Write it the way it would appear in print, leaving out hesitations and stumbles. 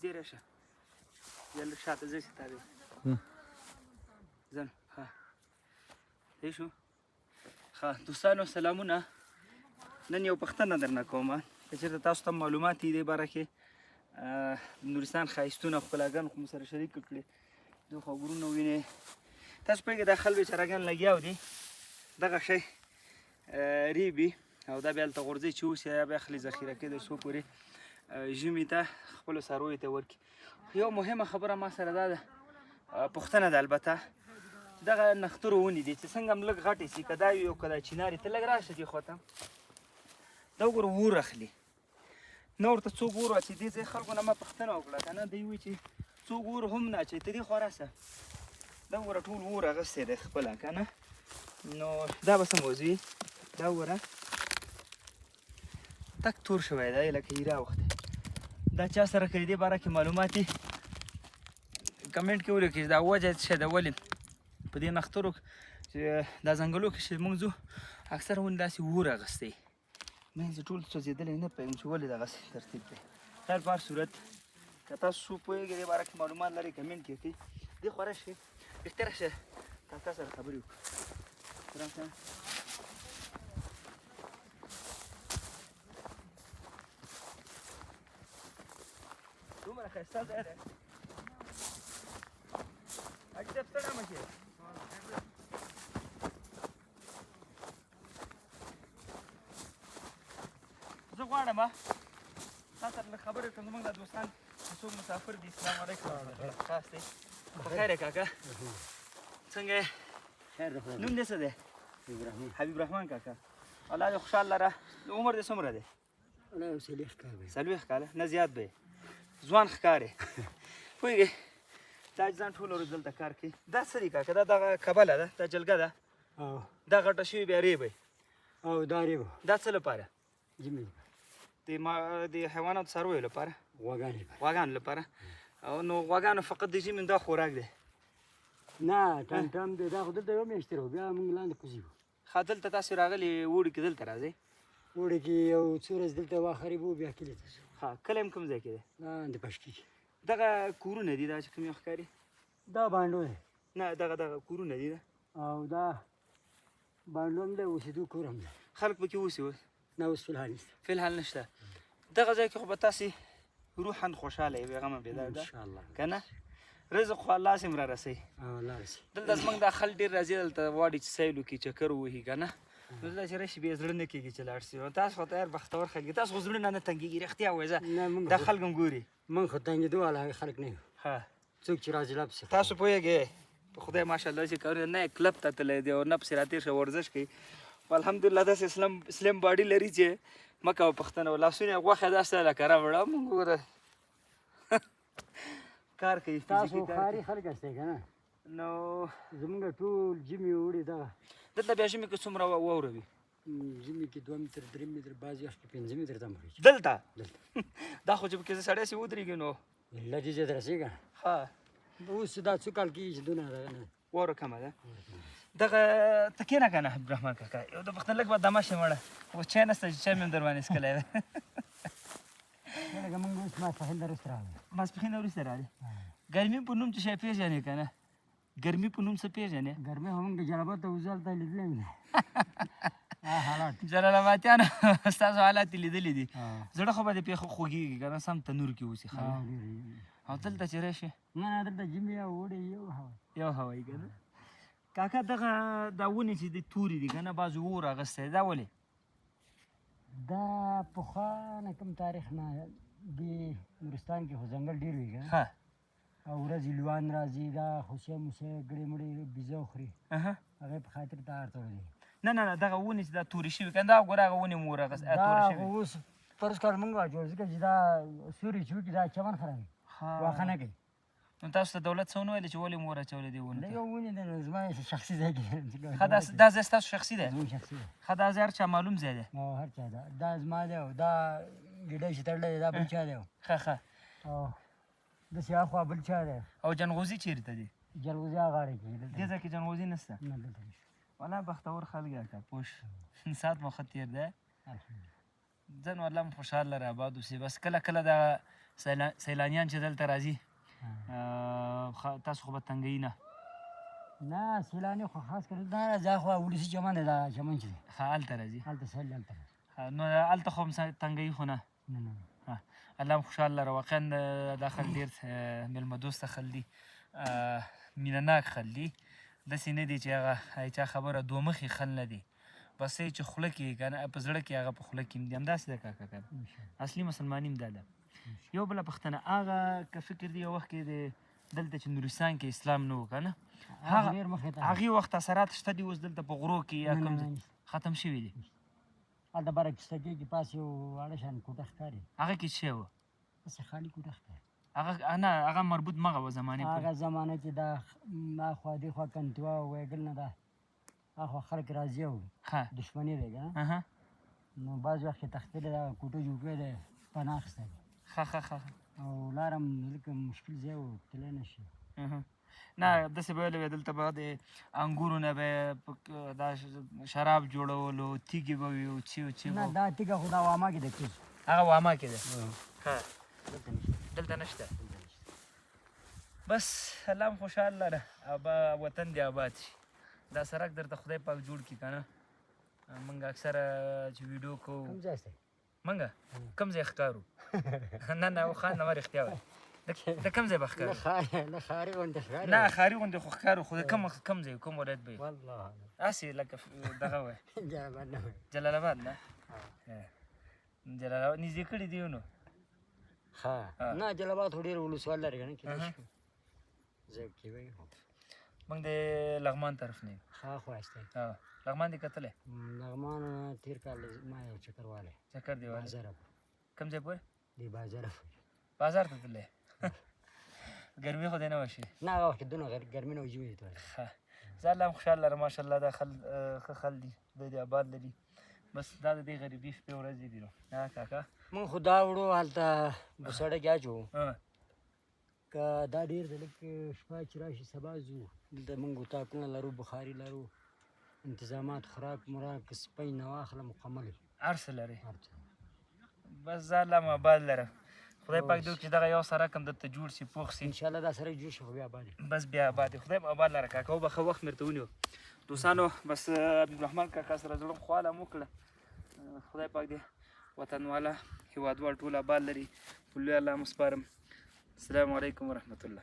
نږدې راشه یا لږ شاته ځای شي تابع ځه ښه دی شو ښه دوستانو سلامونه نن یو پوښتنه درنه کوم که چېرته تاسو ته معلومات دي دې باره کې نورستان ښایستونه ښکلاګان خو مو سره شریک کړي دوی خو غرونه وینې تاسو پوهېږئ دا خل بېچارهګان لګیا دي دغه شی ریبي او دا بیا هلته غورځوي چې اوس یا بیا خلي ذخیره کوي د څو پورې ژمي ته خپلو څارویو ته ورکړي یو مهمه خبره ما سره دا ده پوښتنه ده البته چې دغه نښترو ونې دي چې څنګه هم لږ غټې شي که دا وي او که دا چینارې ته لږ راشه دې خوا ته دا وګوره اور اخلي نه ورته څوک اور واچوي دې ځای خلکو نه ما پوښتنه وکړه که نه دوی وایي چې څوک اور هم نه اچوي ته دې خوا راسه دا وګوره ټول اور اغوستی دی خپله که نه نو دا به څه موضوع وي دا وګوره تک تور شوی دی لکه ایره وخت دا چا سره که دې باره کې معلومات دي کمنټ کې ولیکئ چې دا وجه څه شی ده ولې په دې نښترو چې دا ځنګلو کې چې موږ ځو اکثره ونې داسې اور اغوستی منځ یې ټول سوځېدلی نه پوهېږم چې ولې دغسې ترتیب دی خیر په هر صورت که تاسو پوهېږئ دې باره کې معلومات لرئ کمنټ کې وکړئ دې خوا راشئ رښتیا راشه کاکا سره خبرې وکړو راشه دومره ښایسته ځای دی حاجي صاحب ستړی مه شې زه غواړم تا سره لږ خبرې وکړم زموږ دا دوستان څوک مسافر دي اسلام علیکم خاص دی په خیر یې کاکا څنګه یې نوم دې څه دی حبیب رحمان کاکا الله دې خوشحال لره عمر دې څومره دی څلوېښت کاله نه زیات به یې ځوان ښکارې پوهېږې دا ځان ټوله ورځ دلته کار کوي دا څه دي کاکا دا دغه کبله ده دا جلګه ده دا غټه شوې بیا ریبی او دا ریبه دا څه لپاره ژمي د حیواناتو څارویو لپاره غواګانې غواګانو لپاره او نو غواګانو فقط د ژمي دا خوراک دی نه ټام ټام دی دا خو دلته یو میاشت تېروو بیا موږ لاندې کوزي وو ښه دلته تاسې راغلي اوړي کې دلته راځئ اوړي کې یو څو ورځې دلته واخرې وو بیا کلي ته ځو ښه کلی هم کوم ځای کې دی لاندې پشکي کې دغه کورونه دي دا چې کوم یو ښکاري دا بانډو دی نه دغه کورونه دي او دا بانډو هم دی اوسېدو کور هم دی خلک پکې اوسي اوس نه اوس فلحال نشته فلحال نشته دغه ځای کې خو به تاسې روحاً خوشحاله یې بېغمه بیدار ده انشاءالله که نه رزق خو الله سم را رسوي او الله رسي دلته زموږ دا خل ډېر راځي دلته غواړي چې سیل وکړي چکر ووهي که نه نو دلته چې راشي بیا زړه نه کېږي چې لاړ شي تاسو خو ته بختور خلک تاسو خو زړه نه تنګېږي رښتیا وایه زه دا خلک هم ګوري موږ خو تنګېدو والا خلک نه یو ها څوک چې راځي لا پسې تاسو پوهېږئ په خدای ماشاءالله چې کارونه نه کلب ته تللی دی او نه پسې راتېر شه ورزش کوي الحمدلله داسې سلیم باډي لري چې مه کوه پوښتنه لاسونه یې غوښه داسې لکه راوړه موږ وګوره کار کوي تاسو ښاري خلک هستئ که نه نو زمونږ ټول ژمي اوړي دغه دلته بیا ژمي کې څومره واوره وي ژمي کې 2 متر 3 متر بعضې وخت کې 5 متر ته هم خېږي دلته دا خو چې پکې زه سړی سې ودرېږي نو لږې زیات رسېږه ها اوس دا څو کال کېږي چې دونه واوره کمه ده دغه ته کښېنه که نه حبیب رحمان کاکا یو د پښتون لږ به دمه شي مړه خو چای نشته چې چای مې هم در باندې څښلی ده لکه موږ اوس ماسپښین نه وروسته راغلو ماسپښین نه وروسته راغلې ګرمي په نوم څه شی پېژنې که نه ګرمي په نوم څه پېژنې ګرمۍ خو موږ د جلبات ته وځو هلته لیدلی مې دی حالات جلال آبادیانو ستاسو حالات یې لیدلي دي زړه خو به دې پې خوږېږي که نه سم تنور کې اوسي او دلته چې راشي نه نه دلته ژمي او اوړي یو هوا یي که نه کاکا دغه دا ونې چې د تورې دي که نه بعضې اور اغوستی دا ولې دا پخوا نه کوم تاریخ نه دې نورستان کې خو ځنګل ډېر وي که نه ښه او ورځې لوان راځي دا خوسیه موسیه ګړې مړې بیزه وخوري هغې په خاطر ته هر دی نه نه نه دغه ونې چې دا تورې شوي که نه دا ګوره هغه ونې مو اور اغوستې تورې شوې دا اوس فرض کړه موږ واچوو ځکه چې دا سوري چې وکړي دا چمن خرابوي واښه نه کوي نو تاسو ته دولت څه ونه ویلې چې ولې مو اور اچولې دې ونې دا یو ونې دی نو زما شخصي ځای کې ښه دا ځای ستاسو شخصي دی زموږ شخصي دی ښه دا ځای هر چا معلوم ځای دی او هر چا دا زما دی او دا ګیډۍ چې تړلی دی دا بل چا دی ښه ښه او داسې هاخوا بل چا دی او جنغوزي چیرته دی جلغوزي هغه غاړې کې دې ځای کې جنغوزي نشته نه دلته نشته والله بختور خلک یې که پوه ساعت مو ښه تېر دی ځه نو الله مو خوشحاله لره آباد اوسي بس کله کله دا سیلانیان چې دلته راځي تاسو خو به تنګوي نه؟ نه سیلاني خو خاص کر نه دا خو ولسي چمن دی دا چمن چې دی هلته راځي هلته سیل هلته راځي نو هلته خو هم تنګوي خو نه؟ نه نه الله هم خوشحال لره واقعا دا خل ډېر مېلمه دوسته خل دي مینه ناک خل دي داسې نه دي چې هغه چا خبره دوه مخې خل نه دي بس چې خوله کې که نه په زړه کې هغه په خوله کې هم دي همداسې ده کاکا که اصلي مسلماني هم دا ده یو بله پوښتنه هغه که فکر دی یو وخت کې د دلته چې نورستان کې اسلام نه و که نه هغې وخت اثرات شته دي اوس دلته په غرو کې یا کوم ختم شوي دي هلته بره کښته کې پاس یو واړه شان کوټه ښکاري هغه کې څه شی وه داسې خالي کوټه ښکاري نه هغه مربوط مغه وه زمانې هغه زمانه چې دا اخوا دېخوا کنتوا ویګل نه ده اخوا خلک راضي وو دشمني دی که نه نو بعض وخت کې تختلې دا کوټه جوړ کړی دی پناه اخیستی دی ښه او لار هم لکه مشکل ځای و تللی نه شي نه داسې به ویلې وې دلته به د انګورو نه به دا شراب جوړولو تیږې به وي او چي و نه دا تیږه خو دا واما کې ده کېږي هغه واما کې ده دلته نشته دلته نشته بس الله هم خوشحال لره وطن دې آباد شي دا سړک درته خدای پاک جوړ کړي که نه موږ اکثره چې ویډیو کوو کوم ځای دی موږ کوم ځای ښکارو نه خان نه رښتیا وایي د کوم ځای به ښکارو نه ښاري غوندې ښکاري نه ښاري غوندې خو ښکارو خو د کوم ځای کوم ولایت به والله هسې لکه دغه وایي جلال نه جلال آباد نه جلال آباد نږدې کړي دي نو نه جلال آباد خو ډېر ولسوال لري که نه کېدای شي زه کې وایي موږ د لغمان طرف نه یو ښه خواستی لغمان دې کتلی لغمان تېر کال ما یو چکر والی چکر دی والی بازاره کوم ځای پورې دې بازاره پورې بازار ته تللی ګرمي خو دی نه وشي نه هغه وخت کې دونه ګرمي نه و ژمي دی ښه زه الله هم خوشحال لرم ماشاءالله دا ښه خل دي دوی دې آباد لري بس دا د دې غریبي شپې ورځې دي نو کاکا مونږ خو دا وړو هلته بوسړه کې اچوو که دا ډېر دی لږ شپه چې راشي سبا ځو دلته مونږ اتاقونه لرو بخاري لرو انتظامات خوراک مراک سپی نه واخله مکمل هر څه لري بس زه الله هم آباد لرم خدای پاک دې وکړي چې دغه یو سړک هم درته جوړ شي پوخ شي انشاءالله دا سړک جوړ شي خو بیا آباد بس بیا آباد وي خدای هم آباد لره کاکا وبخښه وخت مې ورته ونیو دوستانو بس حبیب الرحمن کاکا سره زړه خواله هم وکړه خدای پاک دې وطنواله هېوادوال ټول آباد لري په لوی الله هم سپارم السلام علیکم ورحمة الله